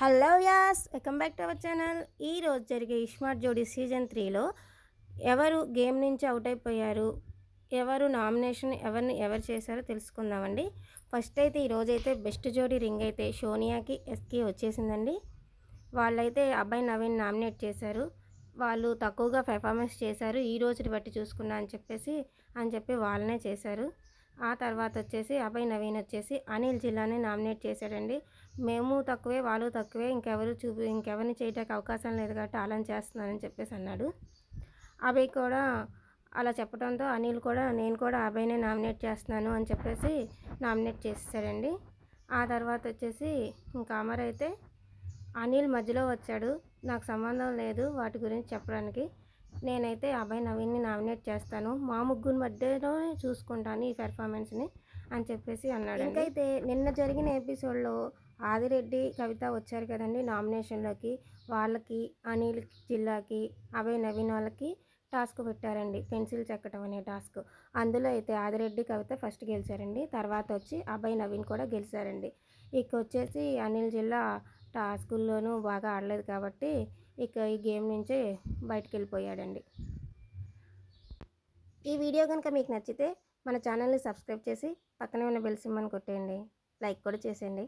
Hello యాస్ welcome back to our channel. ఈరోజు జరిగే ఇస్మార్ట్ జోడీ సీజన్ 3లో ఎవరు గేమ్ నుంచి అవుట్ అయిపోయారు, ఎవరు నామినేషన్ ఎవరు చేశారో తెలుసుకుందామండి. ఫస్ట్ అయితే ఈరోజైతే బెస్ట్ జోడీ రింగ్ అయితే సోనియాకి ఎస్కి వచ్చేసిందండి. వాళ్ళైతే అబ్బాయి నవీన్ నామినేట్ చేశారు. వాళ్ళు తక్కువగా పెర్ఫార్మెన్స్ చేశారు ఈ రోజుని బట్టి చూసుకున్నా అని చెప్పి వాళ్ళనే చేశారు. ఆ తర్వాత వచ్చేసి అభయ్ నవీన్ వచ్చేసి అనిల్ జిల్లాని నామినేట్ చేశాడండి. మేము తక్కువే వాళ్ళు తక్కువే ఇంకెవరిని చేయడానికి అవకాశం లేదు కాబట్టి అలా చేస్తున్నానని చెప్పేసి అన్నాడు. అభయ్ కూడా అలా చెప్పడంతో అనిల్ కూడా నేను కూడా అభయ్నే నామినేట్ చేస్తున్నాను అని చెప్పేసి నామినేట్ చేసేసాడండి. ఆ తర్వాత వచ్చేసి ఇంకా అమర్ అయితే అనిల్ మధ్యలో వచ్చాడు, నాకు సంబంధం లేదు వాటి గురించి చెప్పడానికి, నేనైతే అభయ్ నవీన్ని నామినేట్ చేస్తాను, మా ముగ్గురు మధ్యలోనే చూసుకుంటాను ఈ పెర్ఫార్మెన్స్ని అని చెప్పేసి అన్నాడు. ఇంకైతే నిన్న జరిగిన ఎపిసోడ్లో ఆదిరెడ్డి కవిత వచ్చారు కదండి నామినేషన్లోకి. వాళ్ళకి అనిల్ జిల్లాకి అభయ్ నవీన్ వాళ్ళకి టాస్క్ పెట్టారండి, పెన్సిల్ చెక్కటం అనే టాస్క్. అందులో అయితే ఆదిరెడ్డి కవిత ఫస్ట్ గెలిచారండి, తర్వాత వచ్చి అభయ్ నవీన్ కూడా గెలిచారండి. ఇక వచ్చేసి అనిల్ జిల్లా టాస్కుల్లోనూ బాగా ఆడలేదు కాబట్టి ఇక ఈ గేమ్ నుంచే బయటకు వెళ్ళిపోయాడండి. ఈ వీడియో కనుక మీకు నచ్చితే మన ఛానల్ని సబ్స్క్రైబ్ చేసి పక్కనే ఉన్న బెల్ సింబల్ని కొట్టేయండి, లైక్ కూడా చేసేయండి.